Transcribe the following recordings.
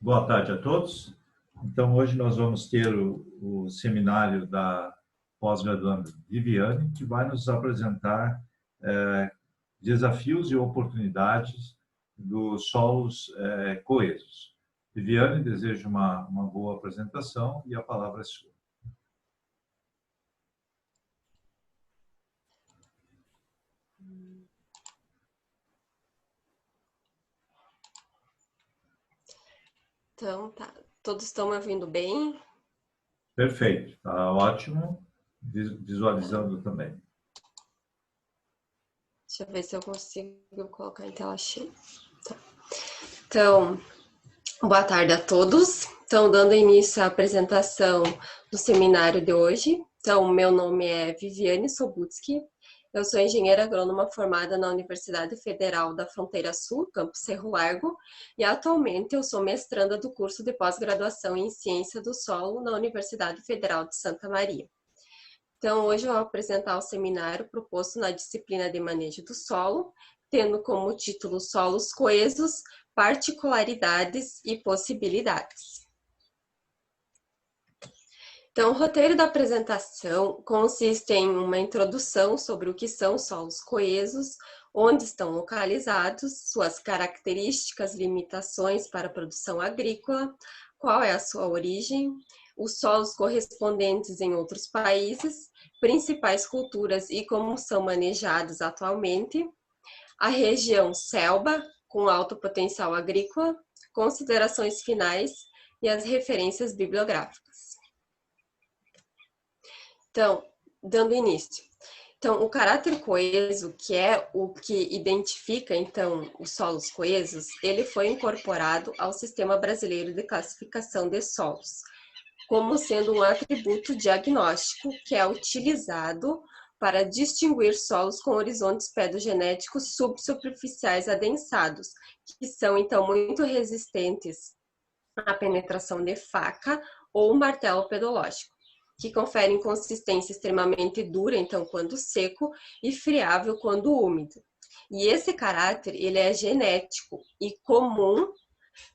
Boa tarde a todos. Então, hoje nós vamos ter o seminário da pós-graduanda Viviane, que vai nos apresentar desafios e oportunidades dos solos coesos. Viviane, desejo uma boa apresentação e a palavra é sua. Então, tá. Todos estão me ouvindo bem? Perfeito, está ótimo. Visualizando também. Deixa eu ver se eu consigo colocar em tela cheia. Tá. Então, boa tarde a todos. Então, dando início à apresentação do seminário de hoje. Então, meu nome é Viviane Sobutski. Eu sou engenheira agrônoma formada na Universidade Federal da Fronteira Sul, campus Cerro Largo, e atualmente eu sou mestranda do curso de pós-graduação em Ciência do Solo na Universidade Federal de Santa Maria. Então, hoje eu vou apresentar o seminário proposto na disciplina de Manejo do Solo, tendo como título Solos Coesos, Particularidades e Possibilidades. Então, o roteiro da apresentação consiste em uma introdução sobre o que são solos coesos, onde estão localizados, suas características, limitações para a produção agrícola, qual é a sua origem, os solos correspondentes em outros países, principais culturas e como são manejados atualmente, a região selva, com alto potencial agrícola, considerações finais e as referências bibliográficas. Então, dando início. Então, o caráter coeso, que é o que identifica, então, os solos coesos, ele foi incorporado ao Sistema Brasileiro de Classificação de Solos, como sendo um atributo diagnóstico que é utilizado para distinguir solos com horizontes pedogenéticos subsuperficiais adensados, que são, então, muito resistentes à penetração de faca ou martelo pedológico, que conferem consistência extremamente dura, então, quando seco, e friável quando úmido. E esse caráter, ele é genético e comum,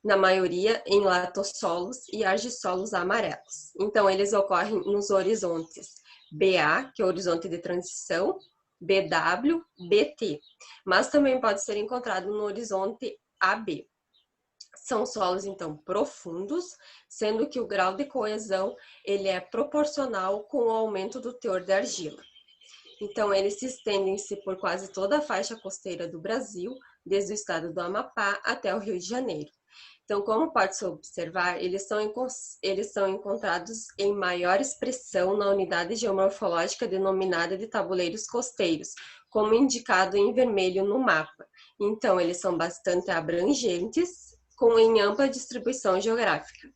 na maioria, em latossolos e argissolos amarelos. Então, eles ocorrem nos horizontes BA, que é o horizonte de transição, BW, BT, mas também pode ser encontrado no horizonte AB. São solos, então, profundos, sendo que o grau de coesão ele é proporcional com o aumento do teor de argila. Então, eles se estendem-se por quase toda a faixa costeira do Brasil, desde o estado do Amapá até o Rio de Janeiro. Então, como pode-se observar, eles são encontrados em maior expressão na unidade geomorfológica denominada de tabuleiros costeiros, como indicado em vermelho no mapa. Então, eles são bastante abrangentes, em ampla distribuição geográfica.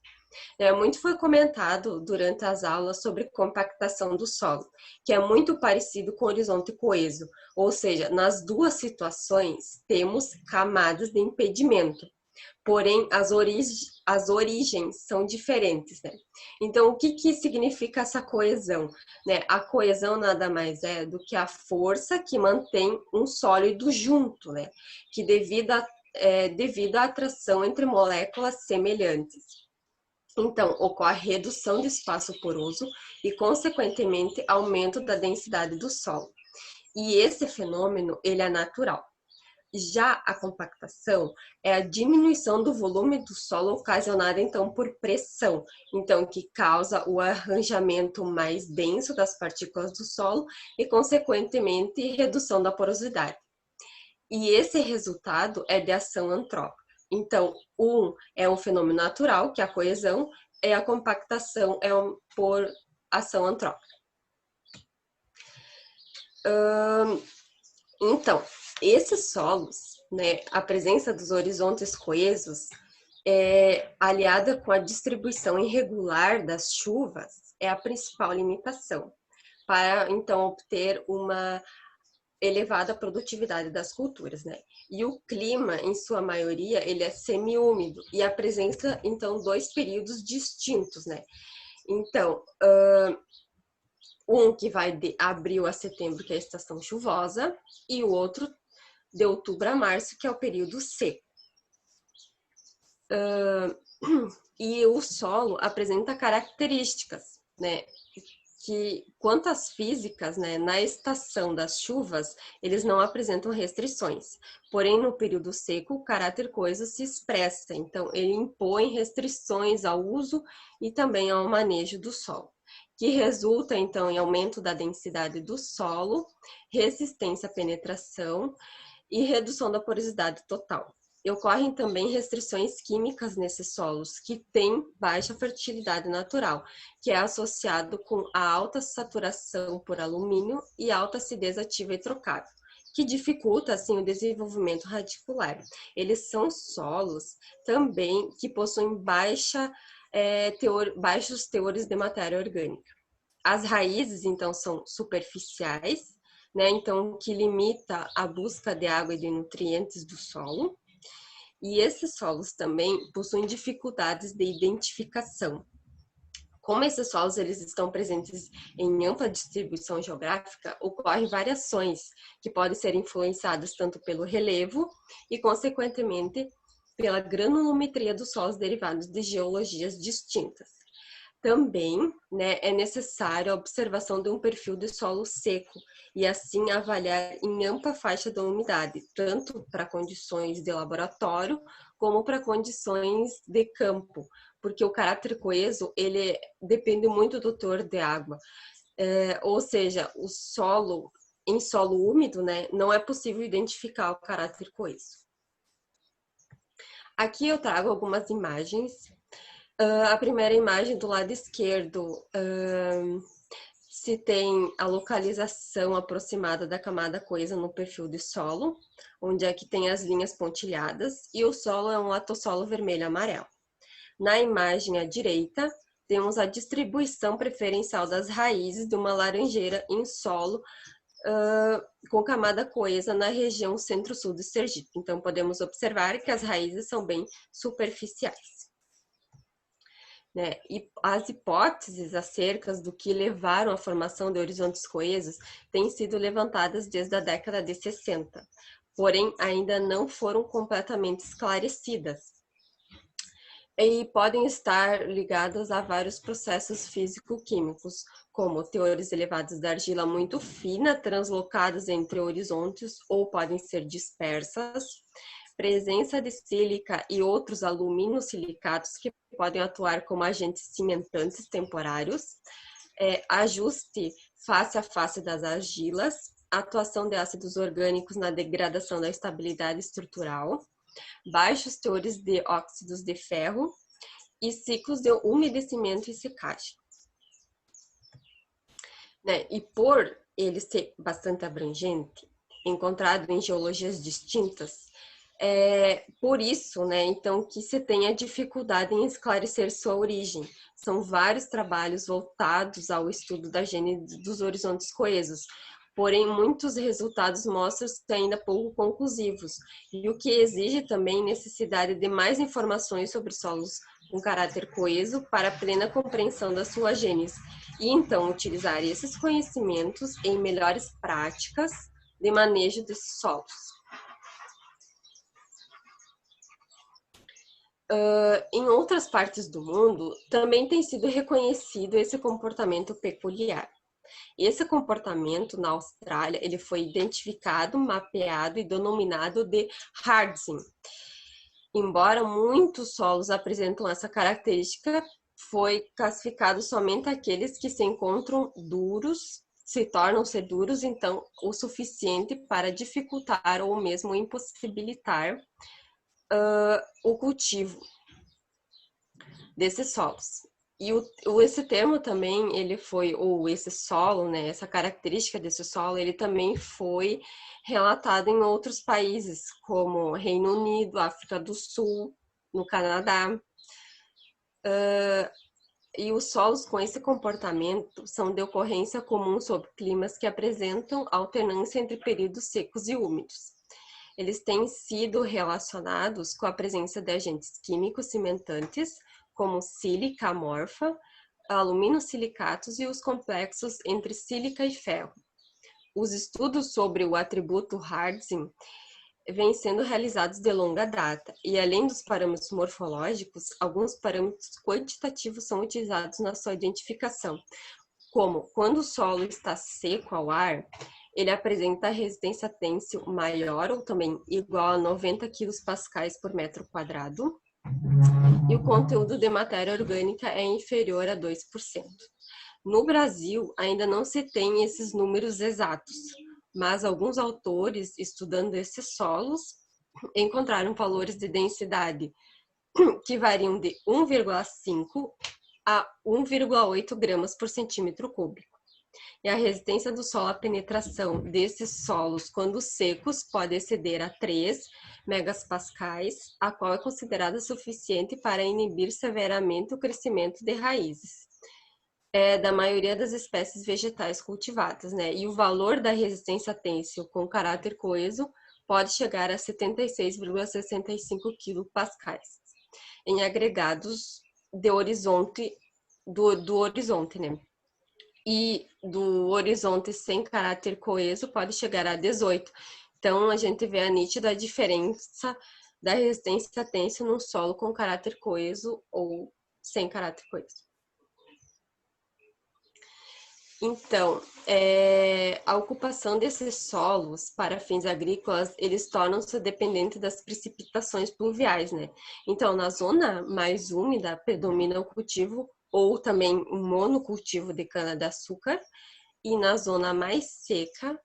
Muito foi comentado durante as aulas sobre compactação do solo, que é muito parecido com o horizonte coeso, ou seja, nas duas situações temos camadas de impedimento, porém as origens são diferentes, né? Então, o que significa essa coesão? A coesão nada mais é do que a força que mantém um sólido junto, né? Que devido à atração entre moléculas semelhantes. Então, ocorre redução de espaço poroso e, consequentemente, aumento da densidade do solo. E esse fenômeno, ele é natural. Já a compactação é a diminuição do volume do solo ocasionada, então, por pressão. Então, que causa o arranjamento mais denso das partículas do solo e, consequentemente, redução da porosidade. E esse resultado é de ação antrópica. Então, é um fenômeno natural, que é a coesão, e a compactação por ação antrópica. Então, esses solos, né, a presença dos horizontes coesos, aliada com a distribuição irregular das chuvas, é a principal limitação para, então, obter uma elevada produtividade das culturas, né? E o clima, em sua maioria, ele é semiúmido e apresenta, então, dois períodos distintos, né? Então, que vai de abril a setembro, que é a estação chuvosa, e o outro de outubro a março, que é o período seco. E o solo apresenta características, né? Que, quanto às físicas, né, na estação das chuvas, eles não apresentam restrições. Porém, no período seco, o caráter coeso se expressa. Então, ele impõe restrições ao uso e também ao manejo do solo, que resulta, então, em aumento da densidade do solo, resistência à penetração e redução da porosidade total. E ocorrem também restrições químicas nesses solos, que têm baixa fertilidade natural, que é associado com a alta saturação por alumínio e alta acidez ativa e trocável, que dificulta, assim, o desenvolvimento radicular. Eles são solos também que possuem baixos teores de matéria orgânica. As raízes, então, são superficiais, né? Então, que limita a busca de água e de nutrientes do solo. E esses solos também possuem dificuldades de identificação. Como esses solos eles estão presentes em ampla distribuição geográfica, ocorrem variações que podem ser influenciadas tanto pelo relevo e, consequentemente, pela granulometria dos solos derivados de geologias distintas. Também, né, é necessária a observação de um perfil de solo seco e assim avaliar em ampla faixa da umidade, tanto para condições de laboratório como para condições de campo, porque o caráter coeso ele depende muito do teor de água, ou seja, o solo em solo úmido, né, não é possível identificar o caráter coeso. Aqui eu trago algumas imagens. A primeira imagem do lado esquerdo se tem a localização aproximada da camada coesa no perfil de solo, onde aqui tem as linhas pontilhadas, e o solo é um latossolo vermelho-amarelo. Na imagem à direita, temos a distribuição preferencial das raízes de uma laranjeira em solo com camada coesa na região centro-sul de Sergipe. Então, podemos observar que as raízes são bem superficiais. Né? E as hipóteses acerca do que levaram à formação de horizontes coesos têm sido levantadas desde a década de 60, porém ainda não foram completamente esclarecidas. E podem estar ligadas a vários processos físico-químicos, como teores elevados da argila muito fina, translocadas entre horizontes ou podem ser dispersas, presença de sílica e outros aluminosilicatos que podem atuar como agentes cimentantes temporários, ajuste face a face das argilas, atuação de ácidos orgânicos na degradação da estabilidade estrutural, baixos teores de óxidos de ferro e ciclos de umedecimento e secagem. Né? E por ele ser bastante abrangente, encontrado em geologias distintas, por isso, né, então, que se tem a dificuldade em esclarecer sua origem. São vários trabalhos voltados ao estudo da gênese dos horizontes coesos, porém, muitos resultados mostram-se ainda pouco conclusivos, e o que exige também necessidade de mais informações sobre solos com caráter coeso para a plena compreensão da sua gênese, e então utilizar esses conhecimentos em melhores práticas de manejo desses solos. Em outras partes do mundo, também tem sido reconhecido esse comportamento peculiar. Esse comportamento na Austrália, ele foi identificado, mapeado e denominado de hardsing. Embora muitos solos apresentam essa característica, foi classificado somente aqueles que se encontram duros, se tornam ser duros, então, o suficiente para dificultar ou mesmo impossibilitar o cultivo desses solos. E esse termo também, ele foi, ou esse solo, né, essa característica desse solo, ele também foi relatado em outros países, como Reino Unido, África do Sul, no Canadá. E os solos com esse comportamento são de ocorrência comum sob climas que apresentam alternância entre períodos secos e úmidos. Eles têm sido relacionados com a presença de agentes químicos cimentantes, como sílica amorfa, aluminosilicatos e os complexos entre sílica e ferro. Os estudos sobre o atributo hardsing vêm sendo realizados de longa data, e além dos parâmetros morfológicos, alguns parâmetros quantitativos são utilizados na sua identificação, como quando o solo está seco ao ar, ele apresenta resistência têncil maior ou também igual a 90 kPa por metro quadrado, e o conteúdo de matéria orgânica é inferior a 2%. No Brasil, ainda não se tem esses números exatos, mas alguns autores, estudando esses solos, encontraram valores de densidade que variam de 1,5 a 1,8 gramas por centímetro cúbico. E a resistência do solo à penetração desses solos, quando secos, pode exceder a 3 megapascais, a qual é considerada suficiente para inibir severamente o crescimento de raízes da maioria das espécies vegetais cultivadas, né? E o valor da resistência têncil com caráter coeso pode chegar a 76,65 kPa em agregados de horizonte do horizonte, né? E do horizonte sem caráter coeso pode chegar a 18. Então, a gente vê a nítida diferença da resistência têncil no solo com caráter coeso ou sem caráter coeso. Então, a ocupação desses solos para fins agrícolas, eles tornam-se dependentes das precipitações pluviais, né? Então, na zona mais úmida, predomina o cultivo ou também o monocultivo de cana-de-açúcar, e na zona mais seca,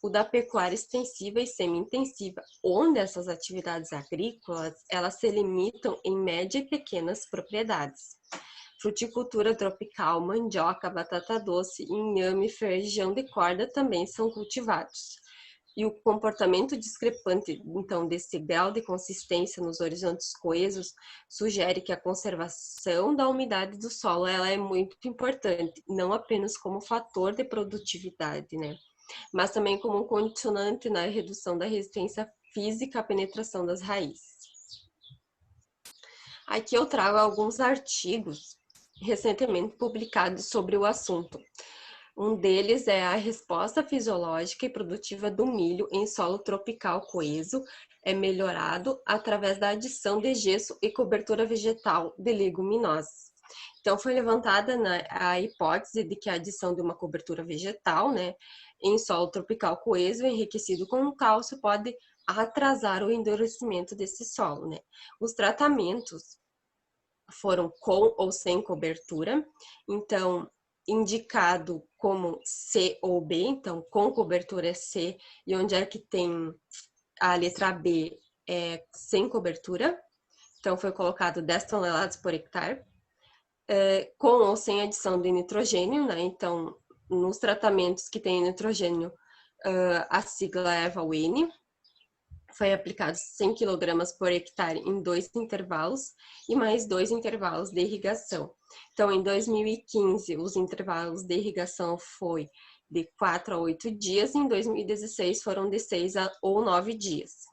o da pecuária extensiva e semi-intensiva, onde essas atividades agrícolas, elas se limitam em média e pequenas propriedades. Fruticultura tropical, mandioca, batata doce, inhame, feijão de corda também são cultivados. E o comportamento discrepante, então, desse grau de consistência nos horizontes coesos sugere que a conservação da umidade do solo ela é muito importante, não apenas como fator de produtividade, né? Mas também como um condicionante na redução da resistência física à penetração das raízes. Aqui eu trago alguns artigos recentemente publicados sobre o assunto. Um deles é a resposta fisiológica e produtiva do milho em solo tropical coeso é melhorado através da adição de gesso e cobertura vegetal de leguminosas. Então, foi levantada a hipótese de que a adição de uma cobertura vegetal, né, em solo tropical coeso enriquecido com cálcio pode atrasar o endurecimento desse solo, né? Os tratamentos foram com ou sem cobertura, então indicado como C ou B, então com cobertura é C, e onde é que tem a letra B é sem cobertura, então foi colocado 10 toneladas por hectare, com ou sem adição de nitrogênio, né? Então nos tratamentos que tem nitrogênio, a sigla é EVA-WIN, foi aplicado 100 kg por hectare em 2 intervalos e mais 2 intervalos de irrigação. Então, em 2015, os intervalos de irrigação foi de 4 a 8 dias, e em 2016 foram de 6 ou 9 dias.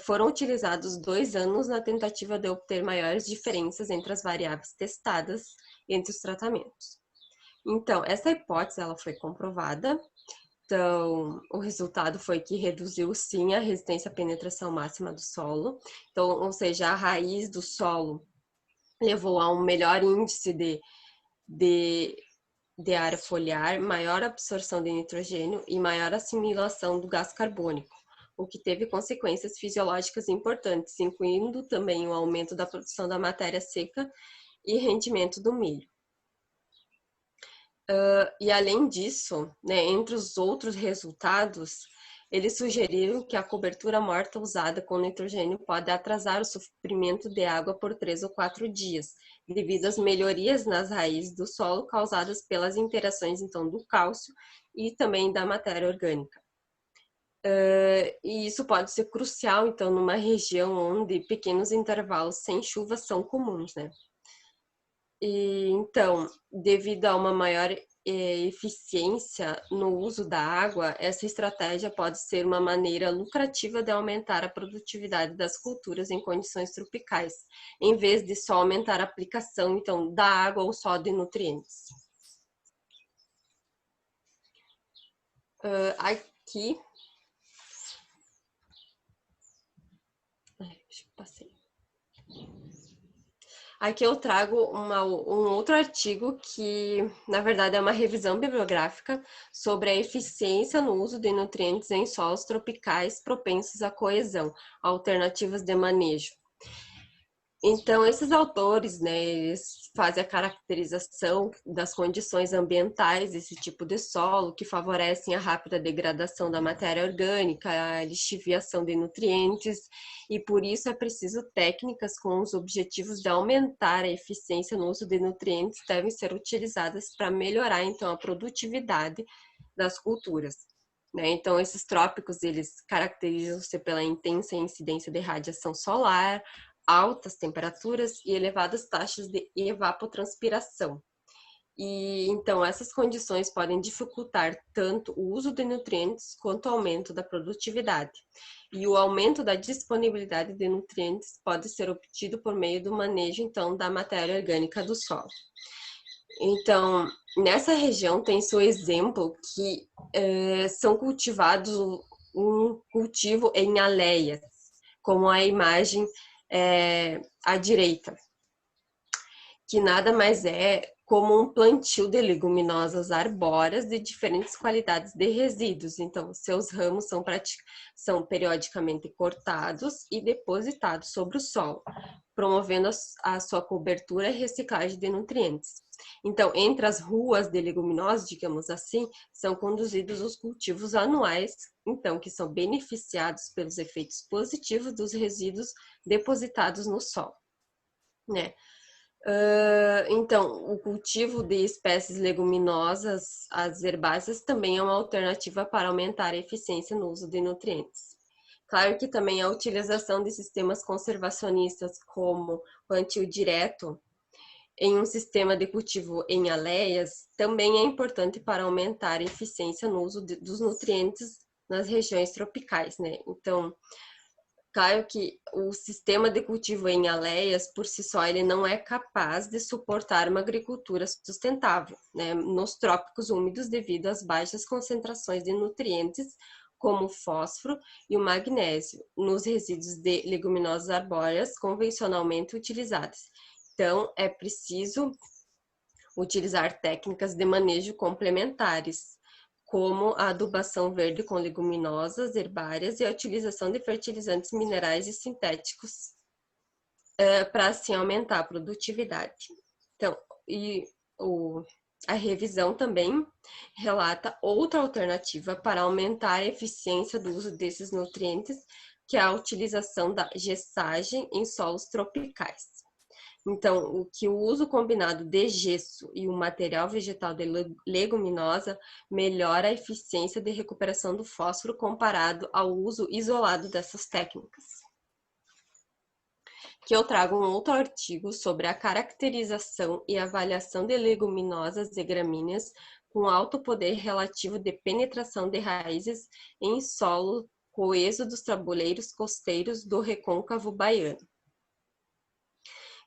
Foram utilizados 2 anos na tentativa de obter maiores diferenças entre as variáveis testadas entre os tratamentos. Então, essa hipótese ela foi comprovada. Então, o resultado foi que reduziu sim a resistência à penetração máxima do solo. Então, ou seja, a raiz do solo levou a um melhor índice de área foliar, maior absorção de nitrogênio e maior assimilação do gás carbônico, o que teve consequências fisiológicas importantes, incluindo também o aumento da produção da matéria seca e rendimento do milho. E além disso, né, entre os outros resultados, eles sugeriram que a cobertura morta usada com nitrogênio pode atrasar o suprimento de água por 3 ou 4 dias, devido às melhorias nas raízes do solo causadas pelas interações, então, do cálcio e também da matéria orgânica. E isso pode ser crucial, então, numa região onde pequenos intervalos sem chuva são comuns, né? E, então, devido a uma maior eficiência no uso da água, essa estratégia pode ser uma maneira lucrativa de aumentar a produtividade das culturas em condições tropicais, em vez de só aumentar a aplicação, então, da água ou só de nutrientes. Aqui Passei. Aqui eu trago um outro artigo que, na verdade, é uma revisão bibliográfica sobre a eficiência no uso de nutrientes em solos tropicais propensos à coesão, alternativas de manejo. Então, esses autores, né, eles fazem a caracterização das condições ambientais desse tipo de solo, que favorecem a rápida degradação da matéria orgânica, a lixiviação de nutrientes, e por isso é preciso técnicas com os objetivos de aumentar a eficiência no uso de nutrientes devem ser utilizadas para melhorar, então, a produtividade das culturas. Né? Então, esses trópicos, eles caracterizam-se pela intensa incidência de radiação solar, altas temperaturas e elevadas taxas de evapotranspiração. E então essas condições podem dificultar tanto o uso de nutrientes quanto o aumento da produtividade. E o aumento da disponibilidade de nutrientes pode ser obtido por meio do manejo então da matéria orgânica do solo. Então, nessa região tem-se o exemplo que são cultivados um cultivo em aleias, como a imagem à direita, que nada mais é como um plantio de leguminosas arbóreas de diferentes qualidades de resíduos. Então, seus ramos são periodicamente cortados e depositados sobre o solo, promovendo a sua cobertura e reciclagem de nutrientes. Então, entre as ruas de leguminosas, digamos assim, são conduzidos os cultivos anuais, então, que são beneficiados pelos efeitos positivos dos resíduos depositados no solo, né? Então, o cultivo de espécies leguminosas, as herbáceas, também é uma alternativa para aumentar a eficiência no uso de nutrientes. Claro que também a utilização de sistemas conservacionistas como o plantio direto em um sistema de cultivo em aleias também é importante para aumentar a eficiência no uso dos nutrientes nas regiões tropicais, né? Então, claro que o sistema de cultivo em aleias, por si só, ele não é capaz de suportar uma agricultura sustentável, né? Nos trópicos úmidos devido às baixas concentrações de nutrientes, como o fósforo e o magnésio, nos resíduos de leguminosas arbóreas convencionalmente utilizadas. Então, é preciso utilizar técnicas de manejo complementares, como a adubação verde com leguminosas herbáceas e a utilização de fertilizantes minerais e sintéticos para assim aumentar a produtividade. Então, a revisão também relata outra alternativa para aumentar a eficiência do uso desses nutrientes, que é a utilização da gessagem em solos tropicais. Então, o uso combinado de gesso e o material vegetal de leguminosa melhora a eficiência de recuperação do fósforo comparado ao uso isolado dessas técnicas. Que eu trago um outro artigo sobre a caracterização e avaliação de leguminosas e gramíneas com alto poder relativo de penetração de raízes em solo coeso dos tabuleiros costeiros do recôncavo baiano.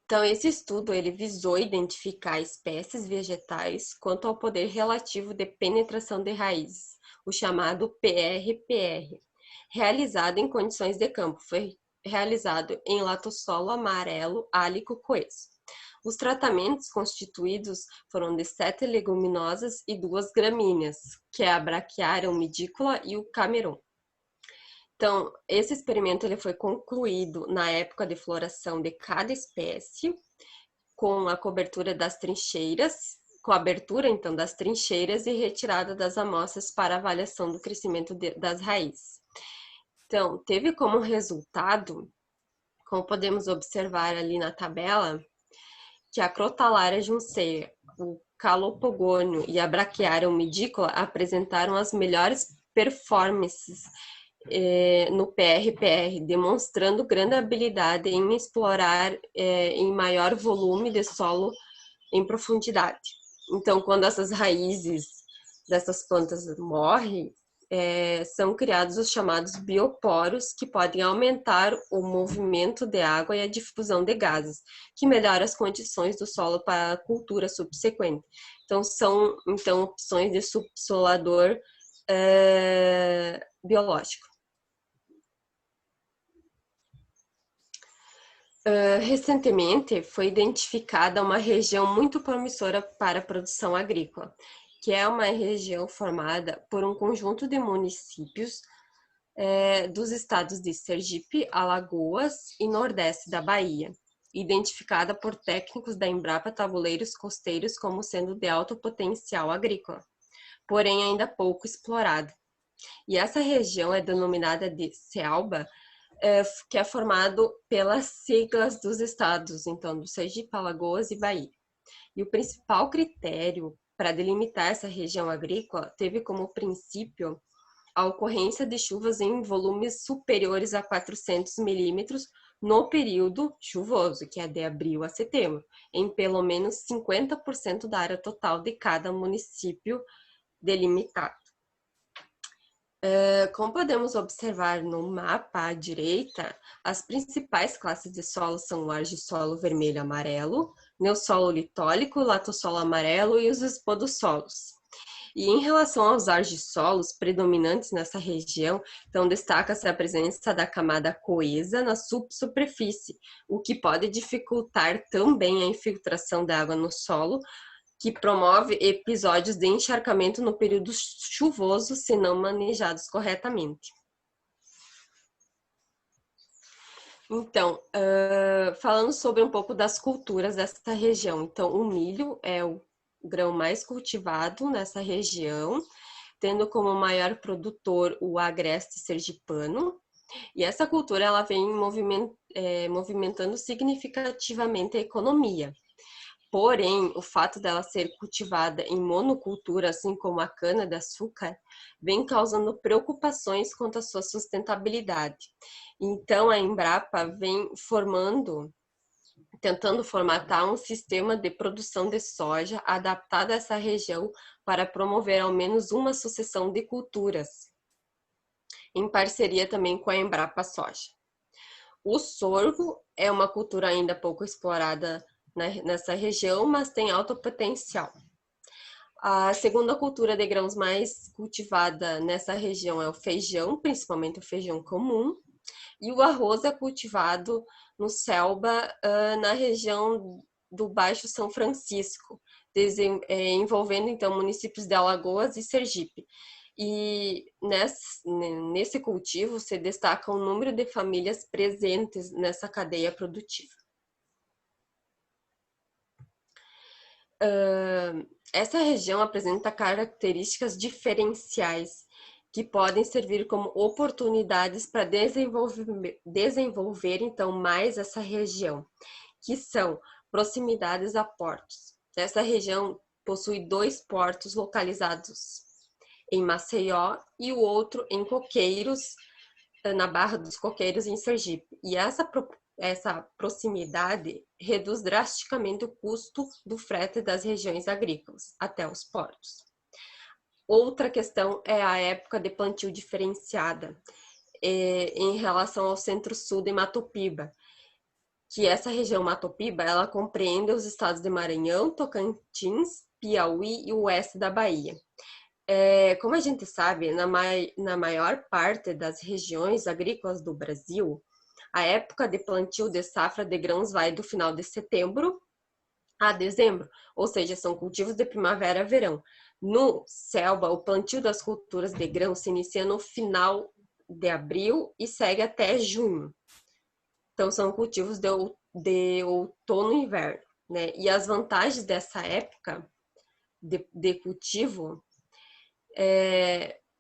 Então, esse estudo ele visou identificar espécies vegetais quanto ao poder relativo de penetração de raízes, o chamado PRPR, realizado em condições de campo. Foi realizado em latossolo amarelo álico coeso. Os tratamentos constituídos foram de 7 leguminosas e 2 gramíneas, que é a Brachiaria umidicula e o Cameron. Então, esse experimento ele foi concluído na época de floração de cada espécie, com a cobertura das trincheiras, com a abertura, então, das trincheiras e retirada das amostras para avaliação do crescimento das raízes. Então, teve como resultado, como podemos observar ali na tabela, que a Crotalaria juncea, o Calopogônio e a Brachiaria umidicula apresentaram as melhores performances no PRPR, demonstrando grande habilidade em explorar em maior volume de solo em profundidade. Então, quando essas raízes dessas plantas morrem, são criados os chamados bioporos, que podem aumentar o movimento de água e a difusão de gases, que melhora as condições do solo para a cultura subsequente. Então, são opções de subsolador biológico. Recentemente foi identificada uma região muito promissora para a produção agrícola, que é uma região formada por um conjunto de municípios dos estados de Sergipe, Alagoas e Nordeste da Bahia, identificada por técnicos da Embrapa Tabuleiros Costeiros como sendo de alto potencial agrícola, porém ainda pouco explorada. E essa região é denominada de CELBA, que é formado pelas siglas dos estados, então, do Sergipe, Alagoas e Bahia. E o principal critério para delimitar essa região agrícola teve como princípio a ocorrência de chuvas em volumes superiores a 400 milímetros no período chuvoso, que é de abril a setembro, em pelo menos 50% da área total de cada município delimitado. Como podemos observar no mapa à direita, as principais classes de solo são o argissolo vermelho e amarelo, neossolo litólico, latossolo amarelo e os espodossolos. E em relação aos argissolos predominantes nessa região, então destaca-se a presença da camada coesa na subsuperfície, o que pode dificultar também a infiltração da água no solo, que promove episódios de encharcamento no período chuvoso, se não manejados corretamente. Então, falando sobre um pouco das culturas dessa região. Então, o milho é o grão mais cultivado nessa região, tendo como maior produtor o agreste sergipano. E essa cultura ela vem movimentando significativamente a economia. Porém, o fato dela ser cultivada em monocultura, assim como a cana-de-açúcar, vem causando preocupações quanto à sua sustentabilidade. Então, a Embrapa vem tentando formatar um sistema de produção de soja adaptado a essa região para promover ao menos uma sucessão de culturas, em parceria também com a Embrapa Soja. O sorgo é uma cultura ainda pouco explorada nessa região, mas tem alto potencial. A segunda cultura de grãos mais cultivada nessa região é o feijão, principalmente o feijão comum, e o arroz é cultivado no Selba, na região do Baixo São Francisco, envolvendo então municípios de Alagoas e Sergipe. E nesse cultivo se destaca o número de famílias presentes nessa cadeia produtiva. Essa região apresenta características diferenciais que podem servir como oportunidades para desenvolver então mais essa região, que são proximidades a portos. Essa região possui 2 portos localizados em Maceió e o outro em Coqueiros, na Barra dos Coqueiros, em Sergipe. E essa proximidade reduz drasticamente o custo do frete das regiões agrícolas até os portos. Outra questão é a época de plantio diferenciada em relação ao centro-sul de Matopiba, que essa região Matopiba, ela compreende os estados de Maranhão, Tocantins, Piauí e o oeste da Bahia. Como a gente sabe, na maior parte das regiões agrícolas do Brasil, a época de plantio de safra de grãos vai do final de setembro a dezembro, ou seja, são cultivos de primavera e verão. No Selba, o plantio das culturas de grãos se inicia no final de abril e segue até junho. Então, são cultivos de outono e inverno, né? E as vantagens dessa época de cultivo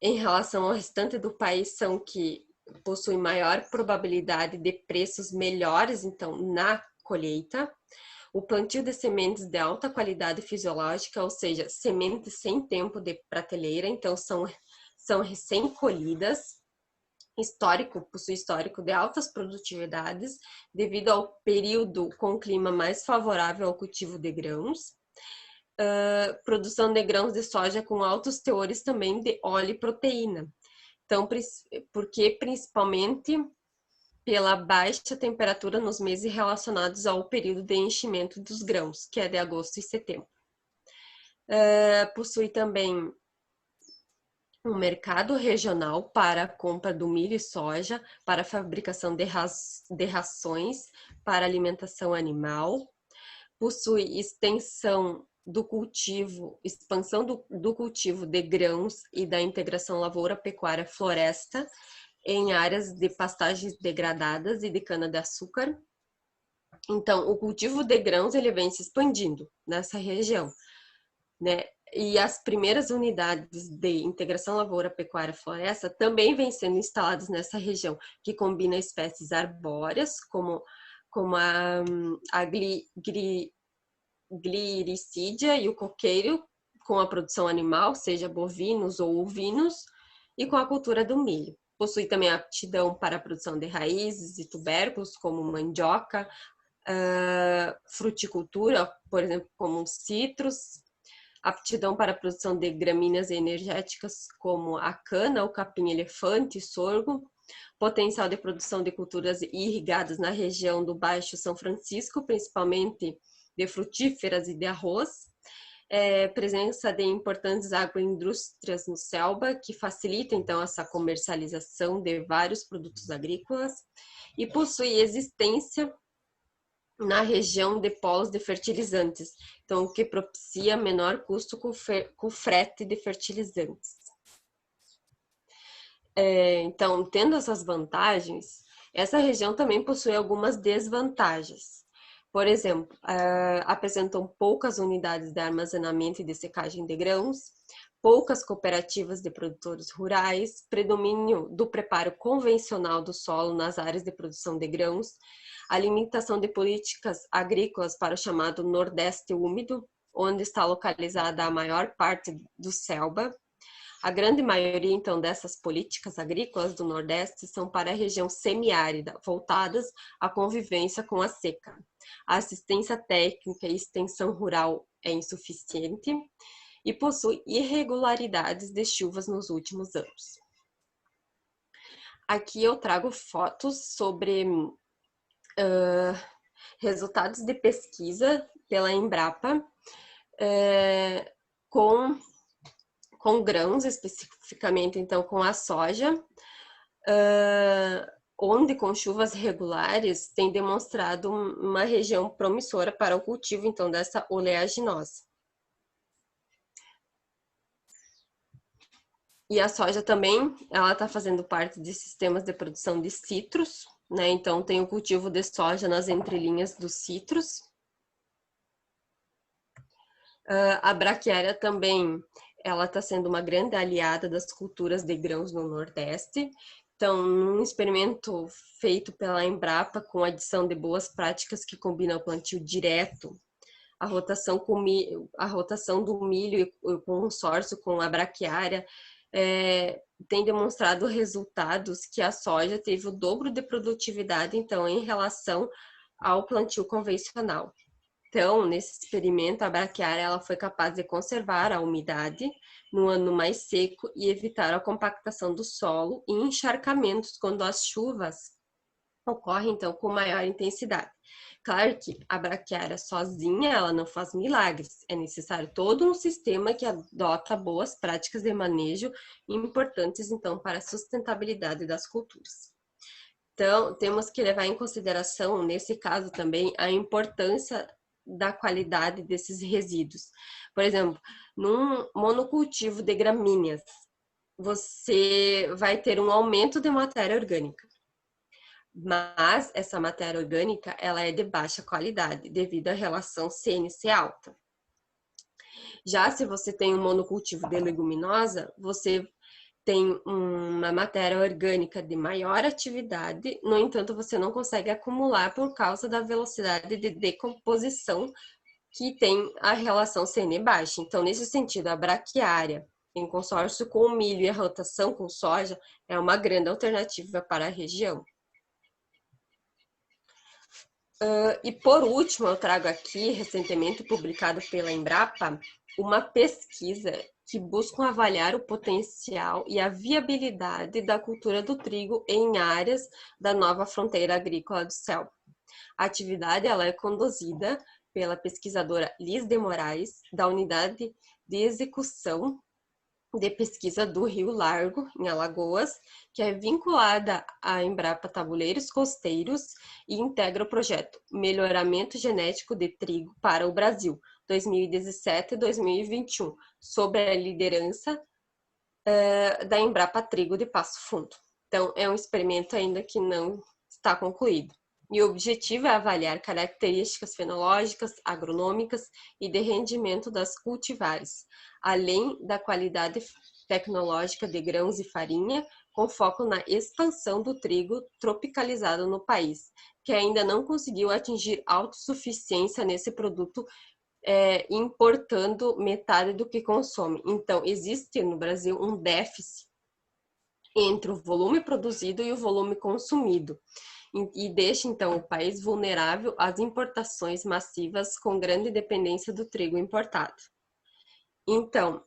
em relação ao restante do país são que possui maior probabilidade de preços melhores, então, na colheita. O plantio de sementes de alta qualidade fisiológica, ou seja, sementes sem tempo de prateleira, então são recém-colhidas. Possui histórico de altas produtividades, devido ao período com clima mais favorável ao cultivo de grãos. Produção de grãos de soja com altos teores também de óleo e proteína. Então, porque principalmente pela baixa temperatura nos meses relacionados ao período de enchimento dos grãos, que é de agosto e setembro. Possui também um mercado regional para a compra do milho e soja, para a fabricação de rações para alimentação animal, possui extensão do cultivo, expansão do cultivo de grãos e da integração lavoura-pecuária-floresta em áreas de pastagens degradadas e de cana-de-açúcar. Então, o cultivo de grãos ele vem se expandindo nessa região, né? E as primeiras unidades de integração lavoura-pecuária-floresta também vêm sendo instaladas nessa região, que combina espécies arbóreas, como a gliricídia e o coqueiro, com a produção animal, seja bovinos ou ovinos, e com a cultura do milho. Possui também aptidão para a produção de raízes e tubérculos, como mandioca, fruticultura, por exemplo, como citros, aptidão para a produção de gramíneas energéticas, como a cana, o capim-elefante, sorgo, potencial de produção de culturas irrigadas na região do Baixo São Francisco, principalmente de frutíferas e de arroz, presença de importantes agroindústrias no Selba, que facilita, então, essa comercialização de vários produtos agrícolas, e possui existência na região de polos de fertilizantes, então, o que propicia menor custo com frete de fertilizantes. Então, tendo essas vantagens, essa região também possui algumas desvantagens. Por exemplo, apresentam poucas unidades de armazenamento e de secagem de grãos, poucas cooperativas de produtores rurais, predomínio do preparo convencional do solo nas áreas de produção de grãos, a limitação de políticas agrícolas para o chamado Nordeste úmido, onde está localizada a maior parte do Selba. A grande maioria, então, dessas políticas agrícolas do Nordeste são para a região semiárida, voltadas à convivência com a seca. A assistência técnica e extensão rural é insuficiente e possui irregularidades de chuvas nos últimos anos. Aqui eu trago fotos sobre resultados de pesquisa pela Embrapa com grãos, especificamente então com a soja, onde com chuvas regulares tem demonstrado uma região promissora para o cultivo então dessa oleaginosa. E a soja também, ela está fazendo parte de sistemas de produção de citros, né? Então tem o cultivo de soja nas entrelinhas dos citros. A braquiária também, ela está sendo uma grande aliada das culturas de grãos no Nordeste. Então, num experimento feito pela Embrapa com adição de boas práticas que combinam o plantio direto, a rotação do milho e o consórcio com a braquiária, tem demonstrado resultados que a soja teve o dobro de produtividade, então, em relação ao plantio convencional. Então, nesse experimento, a braquiária ela foi capaz de conservar a umidade no ano mais seco e evitar a compactação do solo e encharcamentos quando as chuvas ocorrem, então, com maior intensidade. Claro que a braquiária sozinha, ela não faz milagres. É necessário todo um sistema que adota boas práticas de manejo importantes, então, para a sustentabilidade das culturas. Então, temos que levar em consideração, nesse caso também, a importância da qualidade desses resíduos. Por exemplo, num monocultivo de gramíneas, você vai ter um aumento de matéria orgânica. Mas essa matéria orgânica, ela é de baixa qualidade, devido à relação CNC alta. Já se você tem um monocultivo de leguminosa, você tem uma matéria orgânica de maior atividade, no entanto, você não consegue acumular por causa da velocidade de decomposição que tem a relação CN baixa. Então, nesse sentido, a braquiária, em consórcio com o milho e a rotação com soja, é uma grande alternativa para a região. E por último, eu trago aqui, recentemente publicado pela Embrapa, uma pesquisa que busca avaliar o potencial e a viabilidade da cultura do trigo em áreas da nova fronteira agrícola do Selba. A atividade ela é conduzida pela pesquisadora Liz de Moraes, da Unidade de Execução de Pesquisa do Rio Largo, em Alagoas, que é vinculada à Embrapa Tabuleiros Costeiros e integra o projeto Melhoramento Genético de Trigo para o Brasil, 2017-2021, sob a liderança da Embrapa Trigo de Passo Fundo. Então, é um experimento ainda que não está concluído. E o objetivo é avaliar características fenológicas, agronômicas e de rendimento das cultivares, além da qualidade tecnológica de grãos e farinha, com foco na expansão do trigo tropicalizado no país, que ainda não conseguiu atingir autossuficiência nesse produto, importando metade do que consome. Então, existe no Brasil um déficit entre o volume produzido e o volume consumido, e deixa, então, o país vulnerável às importações massivas com grande dependência do trigo importado. Então,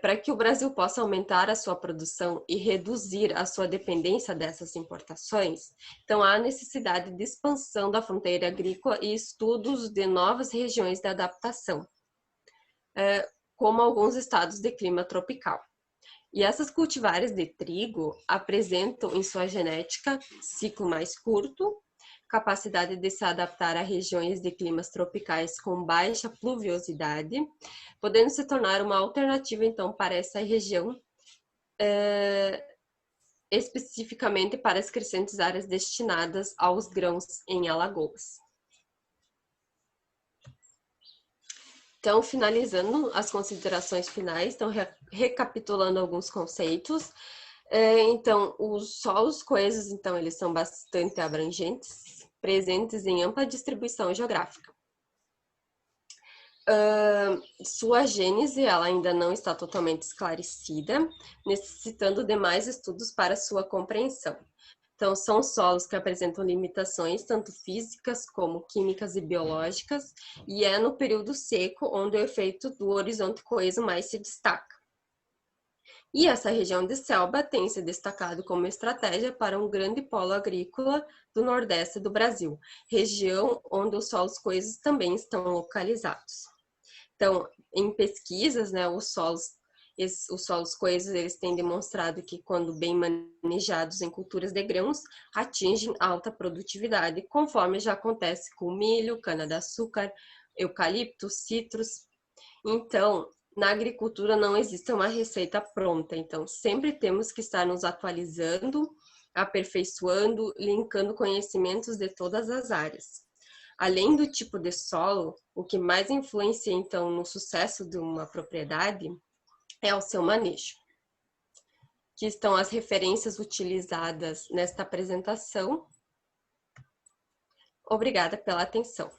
para que o Brasil possa aumentar a sua produção e reduzir a sua dependência dessas importações, então há necessidade de expansão da fronteira agrícola e estudos de novas regiões de adaptação, como alguns estados de clima tropical. E essas cultivares de trigo apresentam em sua genética ciclo mais curto, capacidade de se adaptar a regiões de climas tropicais com baixa pluviosidade, podendo se tornar uma alternativa, então, para essa região, especificamente para as crescentes áreas destinadas aos grãos em Alagoas. Então, finalizando as considerações finais, então, recapitulando alguns conceitos. Então, os solos coesos, então, eles são bastante abrangentes, presentes em ampla distribuição geográfica. Sua gênese, ela ainda não está totalmente esclarecida, necessitando de mais estudos para sua compreensão. Então, são solos que apresentam limitações, tanto físicas como químicas e biológicas, e é no período seco onde o efeito do horizonte coeso mais se destaca. E essa região de selva tem se destacado como estratégia para um grande polo agrícola do nordeste do Brasil, região onde os solos coesos também estão localizados. Então, em pesquisas, né, os solos coesos, eles têm demonstrado que, quando bem manejados em culturas de grãos, atingem alta produtividade, conforme já acontece com milho, cana-de-açúcar, eucalipto, citros. Então, na agricultura não existe uma receita pronta, então sempre temos que estar nos atualizando, aperfeiçoando, linkando conhecimentos de todas as áreas. Além do tipo de solo, o que mais influencia, então, no sucesso de uma propriedade é o seu manejo, que estão as referências utilizadas nesta apresentação. Obrigada pela atenção.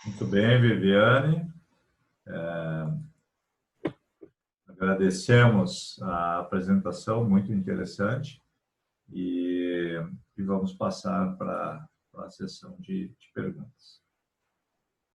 Muito bem, Viviane. Agradecemos a apresentação, muito interessante, e vamos passar para a sessão de perguntas.